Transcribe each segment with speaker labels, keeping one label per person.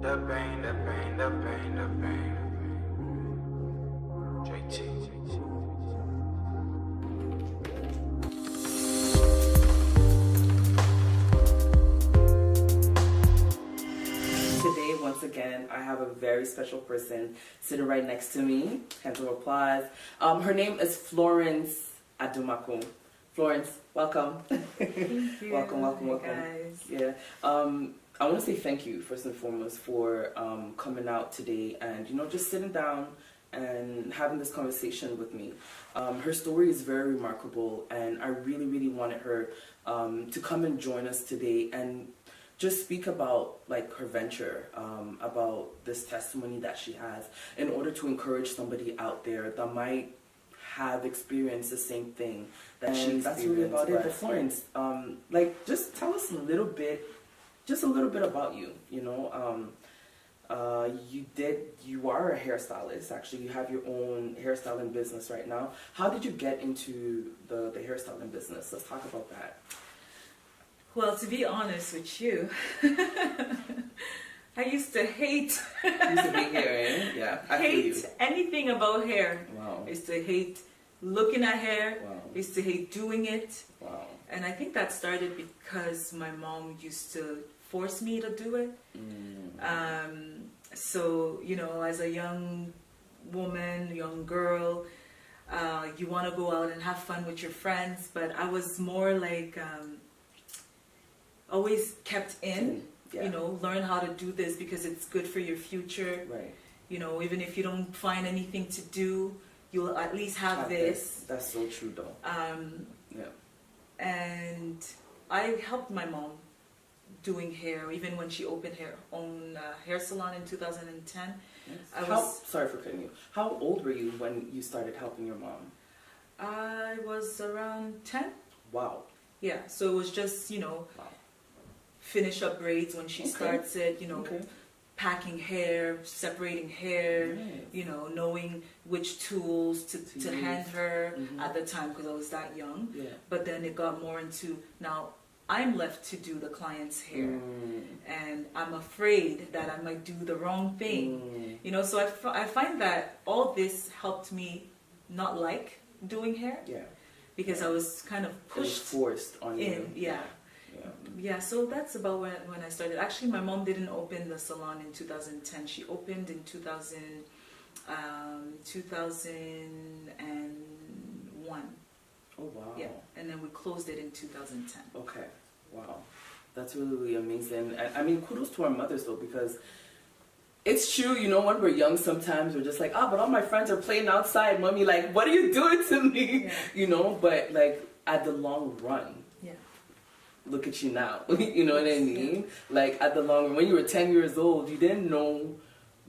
Speaker 1: The pain, the pain, the pain, the pain. JT.
Speaker 2: Today, once again, I have a very special person sitting right next to me. Hands of applause. Her name is Florence Adumaku. Florence, welcome.
Speaker 3: Thank you.
Speaker 2: welcome.
Speaker 3: Guys.
Speaker 2: Yeah. I want to say thank you first and foremost for coming out today and just sitting down and having this conversation with me. Her story is very remarkable, and I really wanted her to come and join us today and just speak about like her venture, about this testimony that she has, in order to encourage somebody out there that might have experienced the same thing that she experienced. That's really about it. But Florence, like, just tell us a little bit about you. You are a hairstylist. Actually, you have your own hairstyling business right now. How did you get into the hairstyling business? Let's talk about that.
Speaker 3: Well, to be honest with you, I used to hate
Speaker 2: You used to hate hair, eh? Yeah, I feel you.
Speaker 3: hate anything about hair.
Speaker 2: Wow.
Speaker 3: I used to hate looking at hair.
Speaker 2: Wow.
Speaker 3: I used to hate doing it.
Speaker 2: Wow.
Speaker 3: And I think that started because my mom used to force me to do it. So, as a young woman, young girl, you want to go out and have fun with your friends, but I was more like always kept in.
Speaker 2: Yeah.
Speaker 3: Learn how to do this because it's good for your future.
Speaker 2: Right.
Speaker 3: Even if you don't find anything to do, you'll at least have this.
Speaker 2: That's so true, though. Yeah.
Speaker 3: And I helped my mom doing hair, even when she opened her own hair salon in 2010.
Speaker 2: Yes. Sorry for cutting you. How old were you when you started helping your mom?
Speaker 3: I was around 10.
Speaker 2: Wow.
Speaker 3: Yeah, so it was just,
Speaker 2: Wow.
Speaker 3: finish up braids when she starts it,
Speaker 2: Okay.
Speaker 3: packing hair, separating hair,
Speaker 2: Nice.
Speaker 3: knowing which tools to
Speaker 2: use.
Speaker 3: hand her
Speaker 2: Mhm.
Speaker 3: at the time because I was that young.
Speaker 2: Yeah.
Speaker 3: But then it got more into, now I'm left to do the client's hair. And I'm afraid that I might do the wrong thing. So I find that all this helped me not like doing hair
Speaker 2: Yeah.
Speaker 3: because I was kind of
Speaker 2: It was
Speaker 3: pushed
Speaker 2: forced on you.
Speaker 3: in. Yeah. So that's about when I started. Actually, my mom didn't open the salon in 2010. She opened in 2001.
Speaker 2: Oh, wow.
Speaker 3: Yeah, and then we closed it in 2010.
Speaker 2: Okay. Wow. That's really amazing. I mean, kudos to our mothers, though, because it's true, when we're young, sometimes we're just like, but all my friends are playing outside. Mommy, like, what are you doing to me?
Speaker 3: Yeah.
Speaker 2: But, like, at the long run,
Speaker 3: Yeah.
Speaker 2: look at you now. You know what I mean? Yeah. Like, at the long run, when you were 10 years old, you didn't know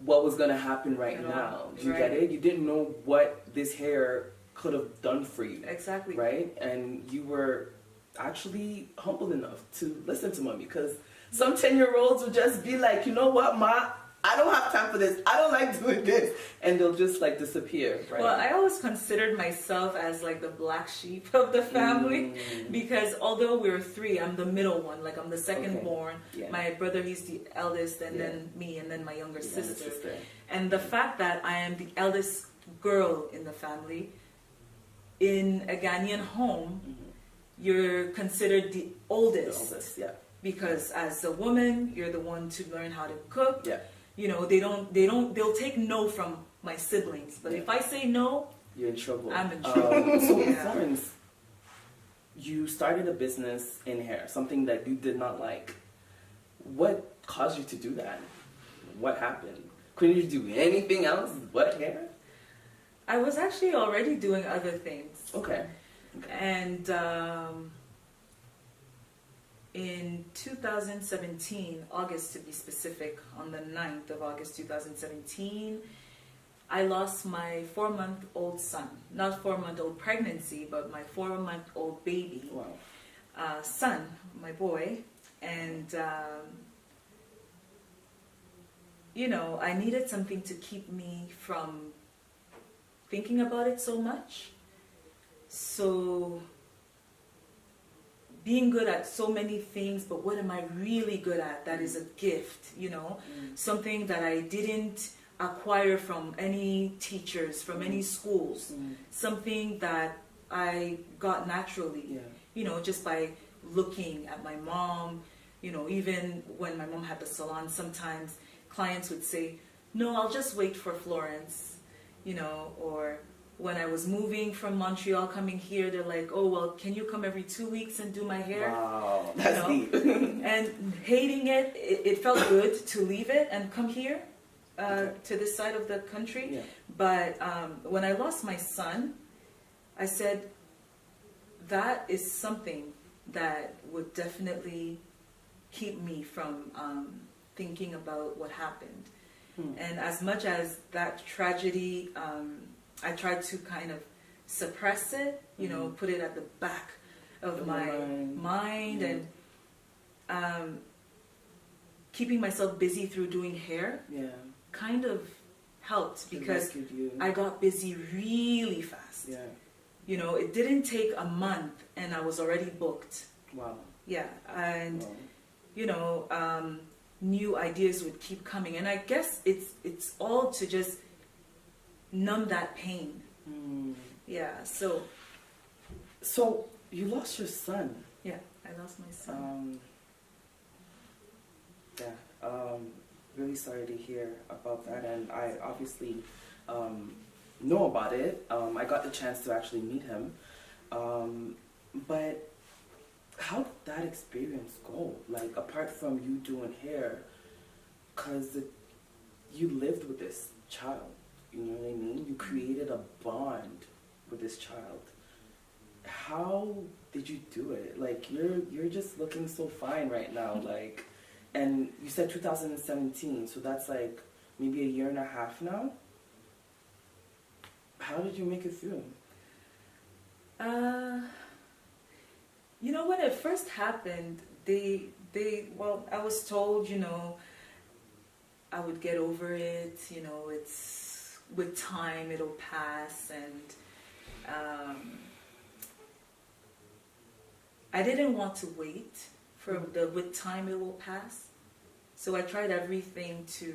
Speaker 2: what was going to happen right now. Do you get it? You didn't know what this hair could have done for you.
Speaker 3: Exactly.
Speaker 2: Right? And you were actually humble enough to listen to mommy, because some 10-year-olds would just be like, you know what, Ma? I don't have time for this. I don't like doing this. And they'll just like disappear, right?
Speaker 3: Well, I always considered myself as like the black sheep of the family because although we're three, I'm the middle one. Like I'm the second born.
Speaker 2: Yeah.
Speaker 3: My brother, he's the eldest, and then me, and then my younger sister.
Speaker 2: sister.
Speaker 3: And the fact that I am the eldest girl in the family, in a Ghanaian home, you're considered the oldest.
Speaker 2: The oldest, yeah.
Speaker 3: Because as a woman, you're the one to learn how to cook.
Speaker 2: Yeah.
Speaker 3: They'll take no from my siblings. But if I say no,
Speaker 2: you're in trouble.
Speaker 3: I'm in trouble.
Speaker 2: So, Florence, you started a business in hair, something that you did not like. What caused you to do that? What happened? Couldn't you do anything else but hair?
Speaker 3: I was actually already doing other things.
Speaker 2: Okay.
Speaker 3: And in 2017, August to be specific, on the 9th of August 2017, I lost my 4-month-old son. Not 4-month-old pregnancy, but my 4-month-old baby.
Speaker 2: Wow.
Speaker 3: Son, my boy. And, I needed something to keep me from thinking about it so much. So being good at so many things, but what am I really good at? That is a gift, you know, something that I didn't acquire from any teachers, from any schools, something that I got naturally, you know, just by looking at my mom. You know, even when my mom had the salon, sometimes clients would say, no, I'll just wait for Florence, you know, or when I was moving from Montreal coming here, they're like, oh, well, can you come every 2 weeks and do my hair?
Speaker 2: Wow, that's deep.
Speaker 3: And hating it, it felt good to leave it and come here to this side of the country.
Speaker 2: Yeah.
Speaker 3: But when I lost my son, I said, that is something that would definitely keep me from thinking about what happened. And as much as that tragedy, I tried to kind of suppress it, you know, put it at the back of my mind, and keeping myself busy through doing hair kind of helped, because I got busy really fast. You know, it didn't take a month and I was already booked.
Speaker 2: Wow.
Speaker 3: Yeah, and you know, new ideas would keep coming, and I guess it's all to just numb that pain. Yeah,
Speaker 2: so you lost your son.
Speaker 3: Yeah, I lost my son.
Speaker 2: Really sorry to hear about that, and I obviously know about it. I got the chance to actually meet him, but how did that experience go? Like, apart from you doing hair, because you lived with this child, you know what I mean? You created a bond with this child. How did you do it? Like, you're just looking so fine right now, like, and you said 2017, so that's like maybe a year and a half now. How did you make it through?
Speaker 3: You know, when it first happened, well, I was told, you know, I would get over it, you know, it's with time it'll pass, and I didn't want to wait for the with time it will pass, so I tried everything to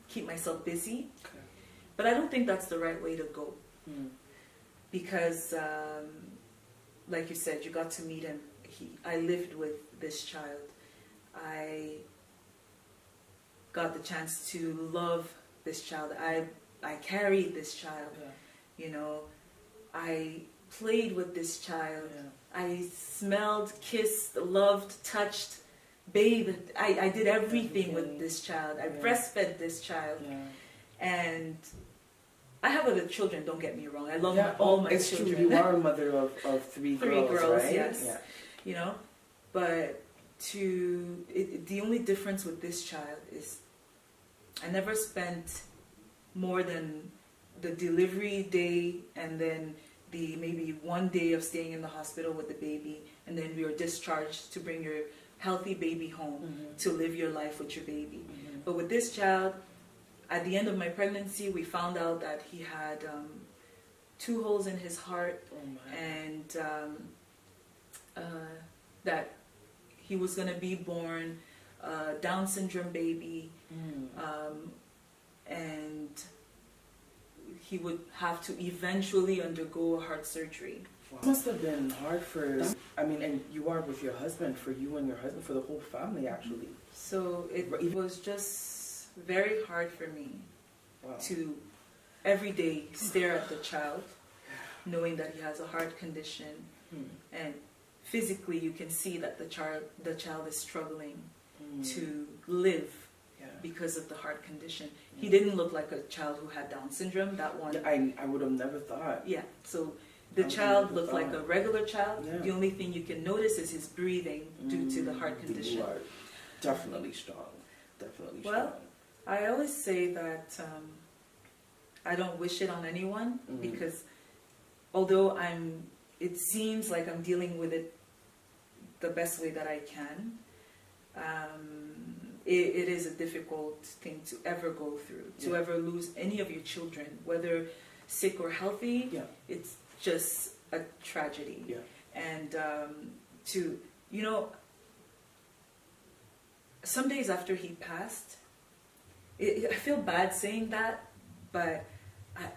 Speaker 3: keep myself busy, but I don't think that's the right way to go. Because like you said, you got to meet him. I lived with this child. I got the chance to love this child. I carried this child. You know, I played with this child. I smelled, kissed, loved, touched, bathed. I did everything with this child. I breastfed this child. And I have other children, don't get me wrong. I love all my children.
Speaker 2: True. You are a mother of three girls, right?
Speaker 3: Yes. You know, but the only difference with this child is I never spent more than the delivery day and then the maybe 1 day of staying in the hospital with the baby, and then we were discharged to bring your healthy baby home to live your life with your baby. But with this child, at the end of my pregnancy, we found out that he had 2 holes in his heart, and that he was going to be born Down syndrome baby, and he would have to eventually undergo a heart surgery.
Speaker 2: It must have been hard for, I mean, and you are with your husband, for you and your husband, for the whole family, actually.
Speaker 3: So it was just very hard for me to every day stare at the child, knowing that he has a heart condition, and physically you can see that the child is struggling to live because of the heart condition. He didn't look like a child who had Down syndrome. That one,
Speaker 2: I would have never thought.
Speaker 3: Yeah, so the child looked like a regular child. The only thing you can notice is his breathing due to the heart condition.
Speaker 2: You are definitely strong. Definitely strong.
Speaker 3: Well, I always say that I don't wish it on anyone, because although it seems like I'm dealing with it the best way that I can, it is a difficult thing to ever go through, to ever lose any of your children, whether sick or healthy. It's just a tragedy.
Speaker 2: Yeah.
Speaker 3: And to, you know, some days after he passed, I feel bad saying that, but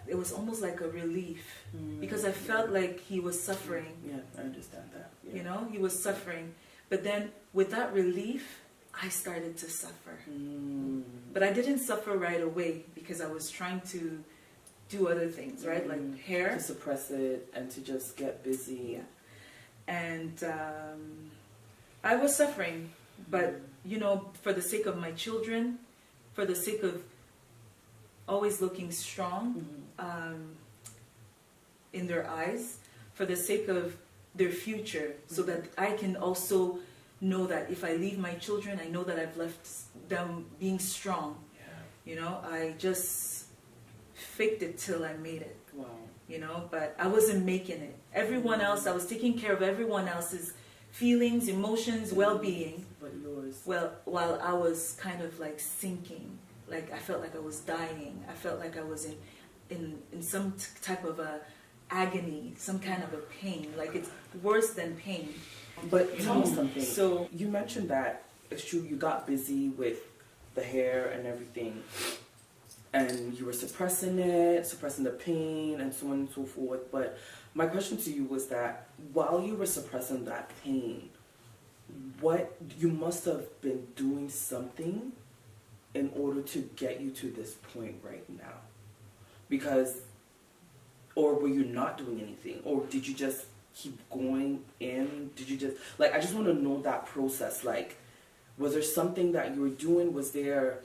Speaker 3: it was almost like a relief because I felt like he was suffering.
Speaker 2: Yeah, I understand that. Yeah.
Speaker 3: You know, he was suffering. But then with that relief, I started to suffer. But I didn't suffer right away because I was trying to do other things, right? Like hair.
Speaker 2: To suppress it and to just get busy.
Speaker 3: Yeah. And I was suffering, but you know, for the sake of my children, for the sake of always looking strong in their eyes, for the sake of their future, so that I can also know that if I leave my children, I know that I've left them being strong.
Speaker 2: Yeah.
Speaker 3: You know, I just faked it till I made it.
Speaker 2: Wow.
Speaker 3: You know, but I wasn't making it. Everyone else, I was taking care of everyone else's feelings, emotions, well-being.
Speaker 2: But yours.
Speaker 3: Well, while I was kind of like sinking, like I felt like I was dying. I felt like I was in some type of a agony, some kind of a pain. Like it's worse than pain.
Speaker 2: But tell me something.
Speaker 3: So
Speaker 2: You mentioned that it's true you got busy with the hair and everything, and you were suppressing it, suppressing the pain, and so on and so forth. But my question to you was that while you were suppressing that pain, what you must have been doing something in order to get you to this point right now, because, or were you not doing anything, or did you just keep going in? Did you just I just want to know that process. Like, was there something that you were doing? Was there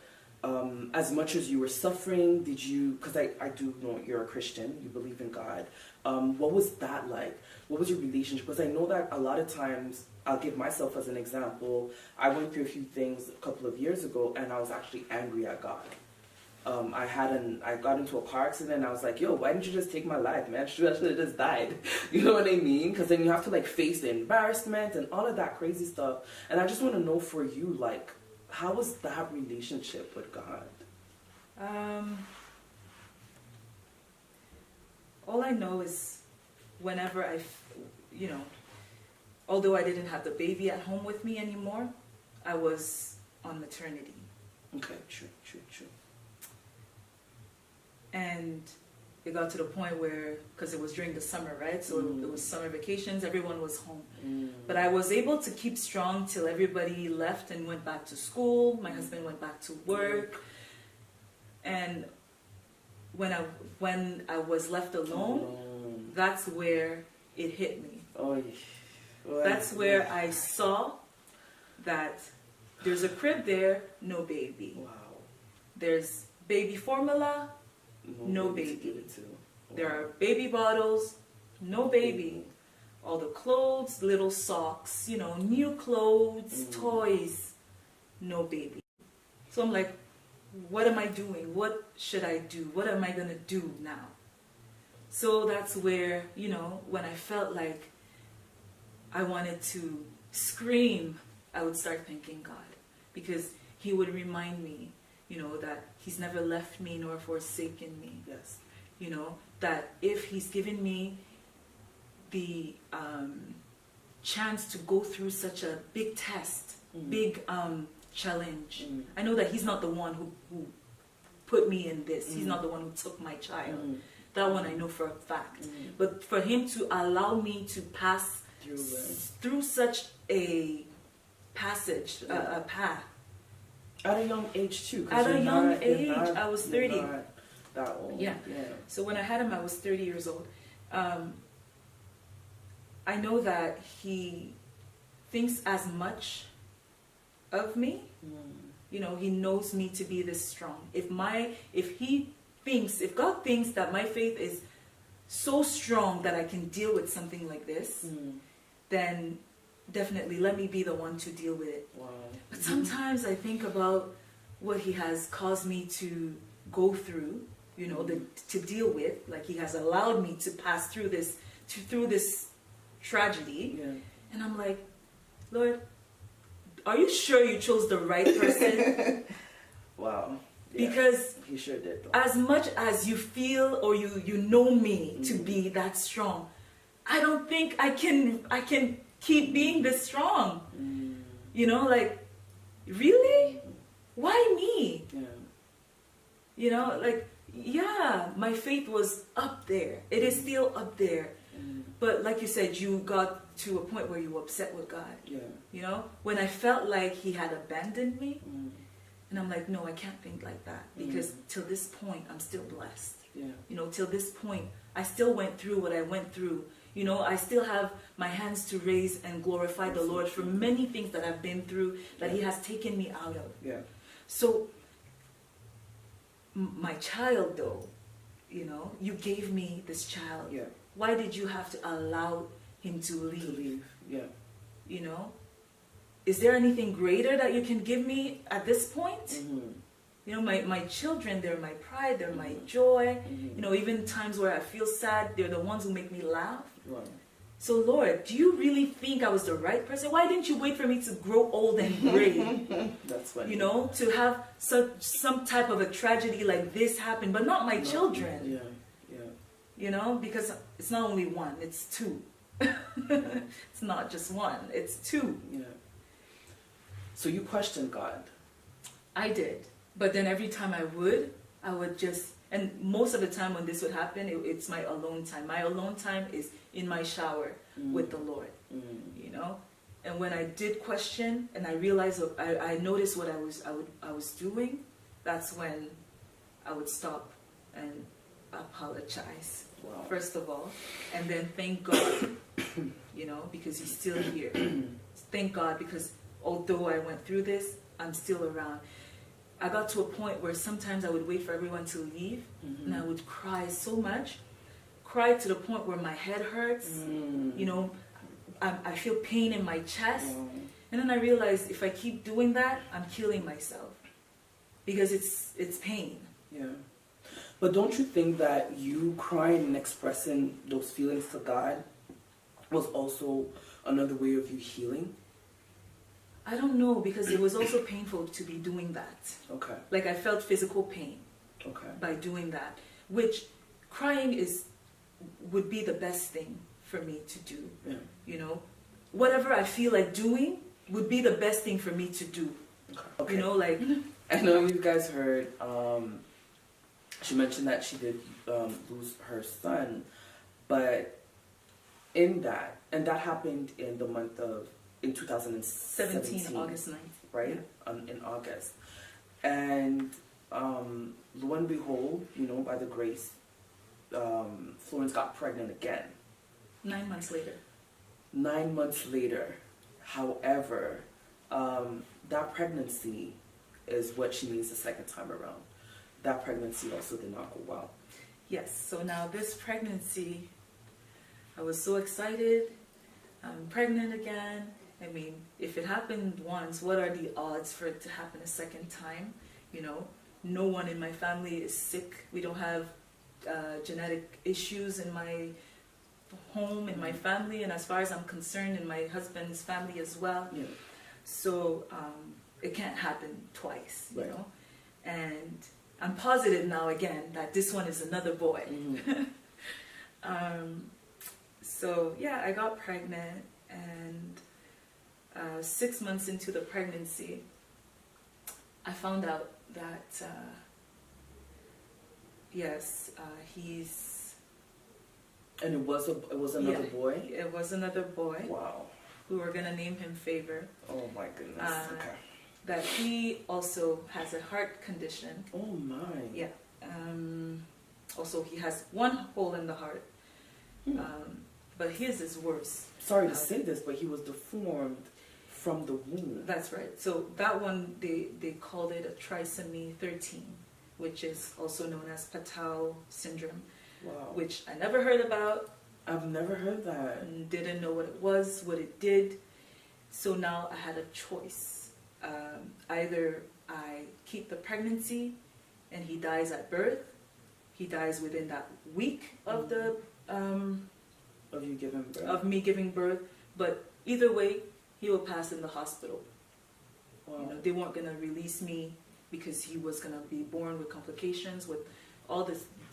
Speaker 2: as much as you were suffering, did you, because I do know you're a Christian, you believe in God, what was that like? What was your relationship? Because I know that a lot of times, I'll give myself as an example, I went through a few things a couple of years ago and I was actually angry at God. I got into a car accident and I was like, yo, why didn't you just take my life, man? I should have just died. You know what I mean? Because then you have to like face the embarrassment and all of that crazy stuff. And I just want to know for you, like, how was that relationship with God?
Speaker 3: All I know is whenever although I didn't have the baby at home with me anymore, I was on maternity.
Speaker 2: Okay, true.
Speaker 3: And it got to the point where, because it was during the summer, right? So it was summer vacations, everyone was home. But I was able to keep strong till everybody left and went back to school. My husband went back to work. And when I was left alone, that's where it hit me. That's where I saw that there's a crib there, no baby.
Speaker 2: Wow.
Speaker 3: There's baby formula, no baby. There are baby bottles, no baby. All the clothes, little socks, new clothes, toys, no baby. So I'm like, what am I doing? What should I do? What am I going to do now? So that's where, when I felt like I wanted to scream, I would start thanking God, because He would remind me, that He's never left me nor forsaken me.
Speaker 2: Yes.
Speaker 3: That if He's given me the chance to go through such a big test, big challenge, I know that He's not the one who put me in this. He's not the one who took my child. That one I know for a fact. But for Him to allow me to pass through such a passage, a path.
Speaker 2: At a young age too.
Speaker 3: At a young age, I was 30.
Speaker 2: You're not that old.
Speaker 3: Yeah. So when I had him, I was 30 years old. I know that He thinks as much of me. He knows me to be this strong. If God thinks that my faith is so strong that I can deal with something like this, then definitely let me be the one to deal with it.
Speaker 2: Wow.
Speaker 3: But sometimes I think about what He has caused me to go through, to deal with. Like He has allowed me to pass through this tragedy.
Speaker 2: Yeah.
Speaker 3: And I'm like, Lord, are you sure you chose the right person?
Speaker 2: Wow. Yeah.
Speaker 3: Because
Speaker 2: He sure did. Though.
Speaker 3: As much as you feel or you know me to be that strong, I don't think I can keep being this strong. You know, like, really? Why me?
Speaker 2: Yeah.
Speaker 3: You know, like, yeah, my faith was up there. It is still up there. But like you said, you got to a point where you were upset with God.
Speaker 2: Yeah.
Speaker 3: You know, when I felt like he had abandoned me, and I'm like, no, I can't think like that, because till this point, I'm still blessed.
Speaker 2: Yeah.
Speaker 3: You know, till this point, I still went through what I went through. You know, I still have my hands to raise and glorify the Lord for many things that I've been through that he has taken me out of.
Speaker 2: Yeah.
Speaker 3: So, my child, though, you know, you gave me this child.
Speaker 2: Yeah.
Speaker 3: Why did you have to allow him to leave?
Speaker 2: To leave. Yeah.
Speaker 3: You know? Is there anything greater that you can give me at this point? You know, my children, they're my pride, they're my joy. You know, even times where I feel sad, they're the ones who make me laugh.
Speaker 2: Right.
Speaker 3: So, Lord, do you really think I was the right person? Why didn't you wait for me to grow old and gray?
Speaker 2: That's funny.
Speaker 3: You know, to have some type of a tragedy like this happen, but not my children.
Speaker 2: Yeah. Yeah.
Speaker 3: You know, because it's not only one, it's two. It's not just one, it's two.
Speaker 2: Yeah. So you questioned God.
Speaker 3: I did. But then every time I would just, and most of the time when this would happen, it's my alone time. My alone time is in my shower with the Lord, you know? And when I did question and I realized, I noticed what I was doing, that's when I would stop and apologize,
Speaker 2: Wow.
Speaker 3: first of all, and then thank God, you know, because he's still here. Thank God, because although I went through this, I'm still around. I got to a point where sometimes I would wait for everyone to leave, and I would cry so much, cry to the point where my head hurts, you know, I feel pain in my chest, and then I realized if I keep doing that, I'm killing myself, because it's pain.
Speaker 2: Yeah. But don't you think that you crying and expressing those feelings to God was also another way of you healing?
Speaker 3: I don't know, because it was also painful to be doing that.
Speaker 2: Okay.
Speaker 3: Like, I felt physical pain
Speaker 2: Okay.
Speaker 3: by doing that, which crying would be the best thing for me to do.
Speaker 2: Yeah.
Speaker 3: You know, whatever I feel like doing would be the best thing for me to do.
Speaker 2: Okay.
Speaker 3: You know, like,
Speaker 2: I know you guys heard, she mentioned that she did lose her son, but in that, and that happened in the month of, in 2017,
Speaker 3: August 9th.
Speaker 2: right? In August. And lo and behold, you know, by the grace, Florence got pregnant again.
Speaker 3: 9 months later.
Speaker 2: 9 months later, however, that pregnancy is what she needs the second time around. That pregnancy also did not go well.
Speaker 3: Yes, so now this pregnancy, I was so excited. I'm pregnant again. I mean, if it happened once, what are the odds for it to happen a second time? You know, no one in my family is sick. We don't have genetic issues in my home, in my family, and as far as I'm concerned, in my husband's family as well.
Speaker 2: Yeah.
Speaker 3: So it can't happen twice, you
Speaker 2: Right.
Speaker 3: know. And I'm positive now again that this one is another boy. So yeah, I got pregnant, and 6 months into the pregnancy, I found out that yes, he's.
Speaker 2: And it was another boy?
Speaker 3: It was another boy.
Speaker 2: Wow.
Speaker 3: We were gonna name him Favor.
Speaker 2: Oh my goodness. Okay.
Speaker 3: That he also has a heart condition.
Speaker 2: Oh my.
Speaker 3: Yeah. Also, he has one hole in the heart. But his is worse.
Speaker 2: Sorry to say this, but he was deformed from the womb.
Speaker 3: That's right. So that one, they called it a trisomy 13, which is also known as Patau syndrome,
Speaker 2: Wow.
Speaker 3: which I never heard about.
Speaker 2: I've never heard that.
Speaker 3: And didn't know what it was, what it did. So now I had a choice. Either I keep the pregnancy and he dies at birth, he dies within that week of the
Speaker 2: Of you giving birth?
Speaker 3: of me giving birth, but either way, he will pass in the hospital.
Speaker 2: Wow.
Speaker 3: You know, they weren't gonna release me because he was gonna be born with complications, with all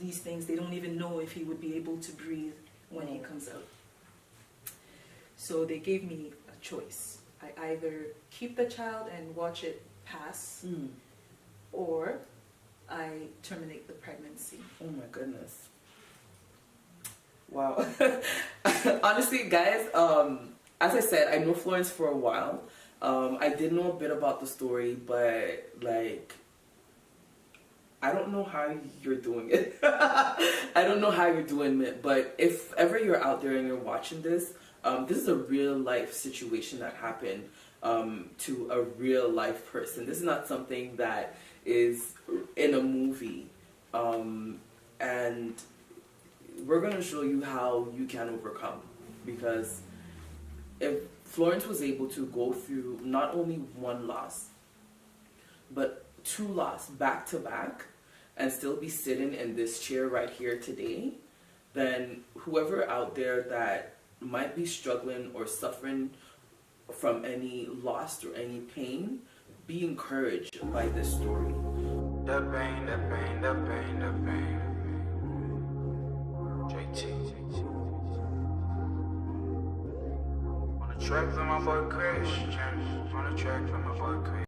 Speaker 3: these things. They don't even know if he would be able to breathe when he comes out. So they gave me a choice. I either keep the child and watch it pass, or I terminate the pregnancy.
Speaker 2: Oh my goodness. Wow. Honestly, guys, as I said, I know Florence for a while. I did know a bit about the story, but like, I don't know how you're doing it. I don't know how you're doing it, but if ever you're out there and you're watching this, this is a real life situation that happened to a real life person. This is not something that is in a movie. And we're going to show you how you can overcome, because if Florence was able to go through not only one loss, but 2 losses back to back and still be sitting in this chair right here today, then whoever out there that might be struggling or suffering from any loss or any pain, be encouraged by this story.
Speaker 1: The pain, the pain, the pain, the pain. JT. On the track for my boy Christian. On the track for my boy Christian.